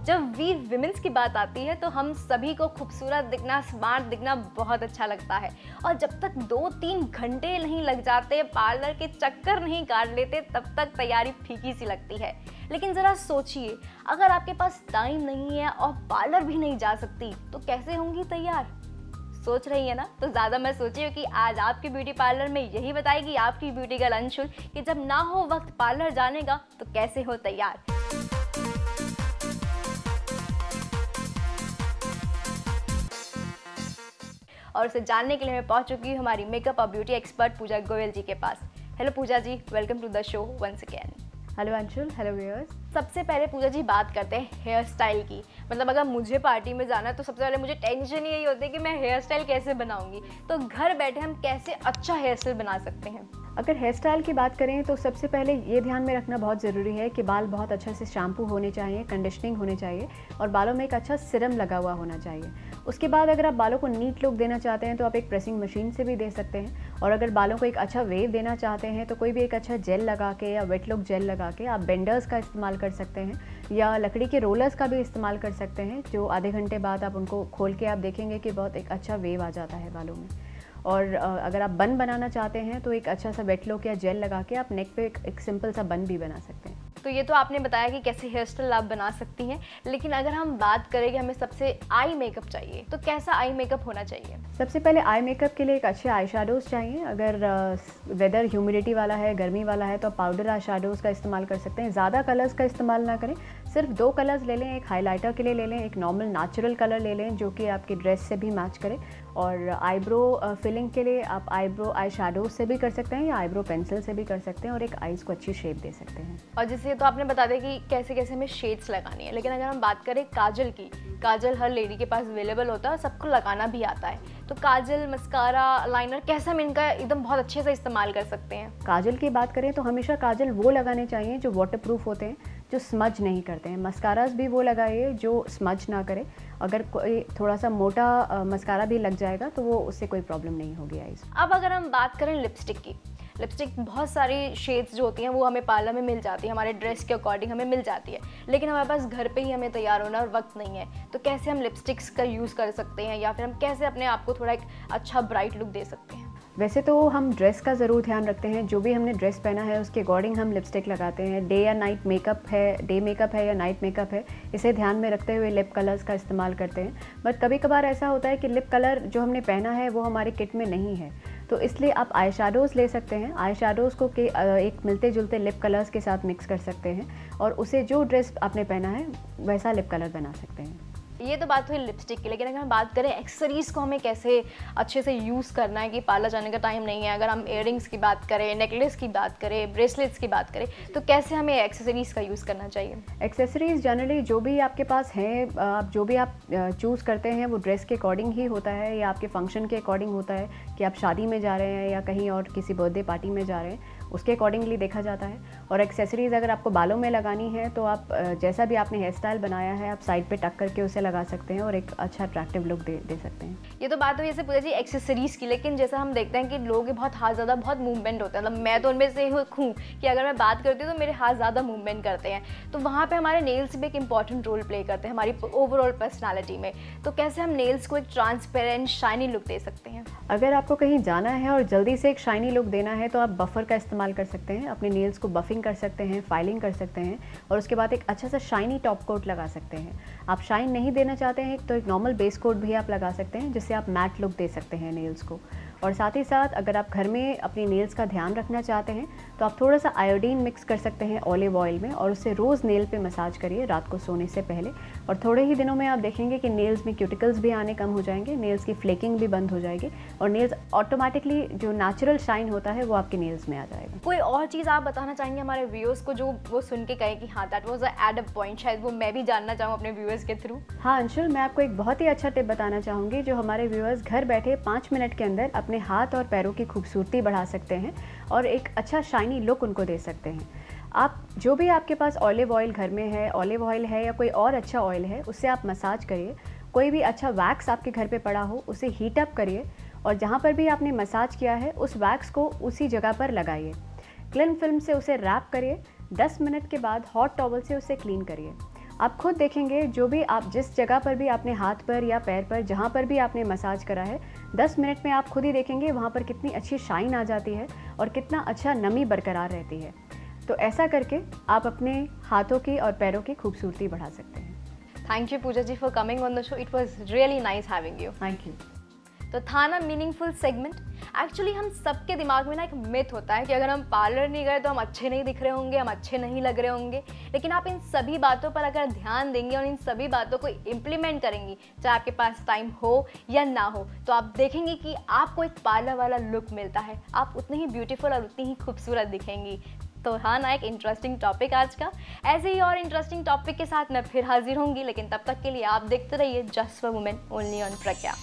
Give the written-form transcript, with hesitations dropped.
जब we women's की बात आती है तो हम सभी को खूबसूरत दिखना, स्मार्ट दिखना बहुत अच्छा लगता है और जब तक 2-3 घंटे नहीं लग जाते, पार्लर के चक्कर नहीं काट लेते, तब तक तैयारी फीकी सी लगती है। लेकिन ज़रा सोचिए, अगर आपके पास टाइम नहीं है और पार्लर भी नहीं जा सकती तो कैसे होंगी तैयार? सोच रही है ना? तो ज़्यादा मैं सोची कि आज आपके ब्यूटी पार्लर में यही बताएगी आपकी ब्यूटी गर्ल अंशुल कि जब ना हो वक्त पार्लर जाने का तो कैसे हो तैयार। और उसे जानने के लिए मैं पहुंच चुकी हूँ हमारी मेकअप और ब्यूटी एक्सपर्ट पूजा गोयल जी के पास। Hello Pooja ji, welcome to the show once again. Hello Anshul, hello viewers. सबसे पहले पूजा जी बात करते हैं हेयर स्टाइल की। मतलब अगर मुझे पार्टी में जाना है तो सबसे पहले मुझे टेंशन यही होती है कि मैं हेयर स्टाइल कैसे बनाऊंगी। तो घर बैठे हम कैसे अच्छा हेयर स्टाइल बना सकते हैं? अगर हेयर स्टाइल की बात करें तो सबसे पहले ये ध्यान में रखना बहुत ज़रूरी है कि बाल बहुत अच्छे से शैम्पू होने चाहिए, कंडीशनिंग होनी चाहिए और बालों में एक अच्छा सिरम लगा हुआ होना चाहिए। उसके बाद अगर आप बालों को नीट लुक देना चाहते हैं तो आप एक प्रेसिंग मशीन से भी दे सकते हैं, और अगर बालों को एक अच्छा वेव देना चाहते हैं तो कोई भी एक अच्छा जेल लगा के या वेट लुक जेल लगा के आप बेंडर्स का इस्तेमाल कर सकते हैं या लकड़ी के रोलर्स का भी इस्तेमाल कर सकते हैं, जो आधे घंटे बाद आप उनको खोल के आप देखेंगे कि बहुत एक अच्छा वेव आ जाता है बालों में। और अगर आप बन बनाना चाहते हैं तो एक अच्छा सा वेट लुक या जेल लगा के आप नेक पे एक सिंपल सा बन भी बना सकते हैं। तो ये तो आपने बताया कि कैसे हेयर स्टाइल आप बना सकती हैं, लेकिन अगर हम बात करें कि हमें सबसे आई मेकअप चाहिए तो कैसा आई मेकअप होना चाहिए? सबसे पहले आई मेकअप के लिए एक अच्छे आई शेडोज़ चाहिए। अगर वेदर ह्यूमिडिटी वाला है, गर्मी वाला है, तो पाउडर आई शेडोज़ का इस्तेमाल कर सकते हैं। ज़्यादा कलर्स का इस्तेमाल ना करें, सिर्फ 2 कलर्स ले लें। एक हाइलाइटर के लिए ले लें, एक नॉर्मल नेचुरल कलर ले लें जो कि आपकी ड्रेस से भी मैच करे। और आईब्रो फिलिंग के लिए आप आईब्रो आई शेडोज से भी कर सकते हैं या आईब्रो पेंसिल से भी कर सकते हैं और एक आईज़ को अच्छी शेप दे सकते हैं। और जैसे तो आपने बता दिया कि कैसे कैसे हमें शेड्स लगानी है, लेकिन अगर हम बात करें काजल की, काजल हर लेडी के पास अवेलेबल होता है और सबको लगाना भी आता है। तो काजल, मस्कारा, लाइनर कैसे हम इनका एकदम बहुत अच्छे से इस्तेमाल कर सकते हैं? काजल की बात करें तो हमेशा काजल वो लगाने चाहिए जो वाटरप्रूफ होते हैं, जो स्मज नहीं करते हैं। मस्कारास भी वो लगाइए जो स्मज ना करे। अगर कोई थोड़ा सा मोटा मस्कारा भी लग जाएगा तो वो उससे कोई प्रॉब्लम नहीं होगी आईज। अब अगर हम बात करें लिपस्टिक की, लिपस्टिक बहुत सारी शेड्स जो होती हैं वो हमें पार्लर में मिल जाती है, हमारे ड्रेस के अकॉर्डिंग हमें मिल जाती है, लेकिन हमारे पास घर पे ही हमें तैयार होना और वक्त नहीं है। तो कैसे हम लिपस्टिक्स का यूज़ कर सकते हैं या फिर हम कैसे अपने आप को थोड़ा एक अच्छा ब्राइट लुक दे सकते हैं? वैसे तो हम ड्रेस का ज़रूर ध्यान रखते हैं, जो भी हमने ड्रेस पहना है उसके अकॉर्डिंग हम लिपस्टिक लगाते हैं। डे या नाइट मेकअप है, डे मेकअप है या नाइट मेकअप है, इसे ध्यान में रखते हुए लिप कलर्स का इस्तेमाल करते हैं। बट कभी कभार ऐसा होता है कि लिप कलर जो हमने पहना है वो हमारे किट में नहीं है, तो इसलिए आप आई शेडोज़ ले सकते हैं। आई शेडोज़ को एक मिलते जुलते लिप कलर्स के साथ मिक्स कर सकते हैं और उसे जो ड्रेस आपने पहना है वैसा लिप कलर बना सकते हैं। ये तो बात हुई लिपस्टिक की, लेकिन अगर हम बात करें एक्सेसरीज़ को हमें कैसे अच्छे से यूज़ करना है कि पार्लर जाने का टाइम नहीं है। अगर हम इयररिंग्स की बात करें, नेकलेस की बात करें, ब्रेसलेट्स की बात करें, तो कैसे हमें एक्सेसरीज़ का यूज़ करना चाहिए? एक्सेसरीज़ जनरली जो भी आपके पास हैं, जो भी आप चूज़ करते हैं वो ड्रेस के अकॉर्डिंग ही होता है या आपके फंक्शन के अकॉर्डिंग होता है कि आप शादी में जा रहे हैं या कहीं और किसी बर्थडे पार्टी में जा रहे हैं, उसके अकॉर्डिंगली देखा जाता है। और एक्सेसरीज़ अगर आपको बालों में लगानी है तो आप जैसा भी आपने हेयर स्टाइल बनाया है आप साइड पे टक करके उसे लगा सकते हैं और एक अच्छा अट्रैक्टिव लुक दे सकते हैं। ये तो बात हुई जैसे पूजा जी एक्सेसरीज़ की, लेकिन जैसा हम देखते हैं कि लोगों के बहुत हाथ ज़्यादा बहुत मूवमेंट होता है। मतलब मैं तो उनमें से हूँ कि अगर मैं बात करती हूँ तो मेरे हाथ ज़्यादा मूवमेंट करते हैं, तो वहाँ पे हमारे नेल्स भी एक इंपॉर्टेंट रोल प्ले करते हैं हमारी ओवरऑल पर्सनैलिटी में। तो कैसे हम नेल्स को एक ट्रांसपेरेंट शाइनी लुक दे सकते हैं? अगर आपको कहीं जाना है और जल्दी से एक शाइनी लुक देना है तो आप बफर का इस्तेमाल कर सकते हैं। अपने नेल्स को बफिंग कर सकते हैं, फाइलिंग कर सकते हैं और उसके बाद एक अच्छा सा शाइनी टॉप कोट लगा सकते हैं। आप शाइन नहीं देना चाहते हैं तो एक नॉर्मल बेस कोट भी आप लगा सकते हैं जिससे आप मैट लुक दे सकते हैं नेल्स को। और साथ ही साथ अगर आप घर में अपनी नेल्स का ध्यान रखना चाहते हैं तो आप थोड़ा सा आयोडीन मिक्स कर सकते हैं ऑलिव ऑयल में और उससे रोज़ नेल पे मसाज करिए रात को सोने से पहले, और थोड़े ही दिनों में आप देखेंगे कि नेल्स में क्यूटिकल्स भी आने कम हो जाएंगे, नेल्स की फ्लेकिंग भी बंद हो जाएगी और नेल्स ऑटोमेटिकली जो नेचुरल शाइन होता है वो आपके नेल्स में आ जाएगा। कोई और चीज़ आप बताना चाहेंगे हमारे व्यूअर्स को जो वो सुन के कहें कि हाँ that was a add up point, शायद वो मैं भी जानना चाहूँ अपने व्यूअर्स के थ्रू? हाँ अंशुल, मैं आपको एक बहुत ही अच्छा टिप बताना चाहूँगी जो हमारे व्यूअर्स घर बैठे 5 मिनट के अंदर अपने हाथ और पैरों की खूबसूरती बढ़ा सकते हैं और एक अच्छा शाइनी लुक उनको दे सकते हैं। आप जो भी आपके पास ऑलिव ऑयल घर में है, ऑलिव ऑयल है या कोई और अच्छा ऑयल है, उससे आप मसाज करिए। कोई भी अच्छा वैक्स आपके घर पे पड़ा हो उसे हीट अप करिए और जहाँ पर भी आपने मसाज किया है उस वैक्स को उसी जगह पर लगाइए। क्लिन फिल्म से उसे रैप करिए। 10 मिनट के बाद हॉट टॉवल से उसे क्लीन करिए आप खुद देखेंगे, जो भी आप जिस जगह पर भी आपने हाथ पर या पैर पर जहाँ पर भी आपने मसाज करा है, 10 मिनट में आप खुद ही देखेंगे वहाँ पर कितनी अच्छी शाइन आ जाती है और कितना अच्छा नमी बरकरार रहती है। तो ऐसा करके आप अपने हाथों की और पैरों की खूबसूरती बढ़ा सकते हैं। Thank you Pooja ji for coming on the show, it was really nice having you. Thank you. तो था ना मीनिंगफुल सेगमेंट। एक्चुअली हम सबके दिमाग में ना एक मिथ होता है कि अगर हम पार्लर नहीं गए तो हम अच्छे नहीं दिख रहे होंगे, हम अच्छे नहीं लग रहे होंगे। लेकिन आप इन सभी बातों पर अगर ध्यान देंगे और इन सभी बातों को इम्प्लीमेंट करेंगी, चाहे आपके पास टाइम हो या ना हो, तो आप देखेंगे कि आपको एक पार्लर वाला लुक मिलता है। आप उतनी ही ब्यूटीफुल और उतनी ही खूबसूरत दिखेंगी। तो हाँ ना, एक इंटरेस्टिंग टॉपिक आज का। ऐसे ही और इंटरेस्टिंग टॉपिक के साथ मैं फिर हाजिर होंगी, लेकिन तब तक के लिए आप देखते रहिए just for women only on Pragya.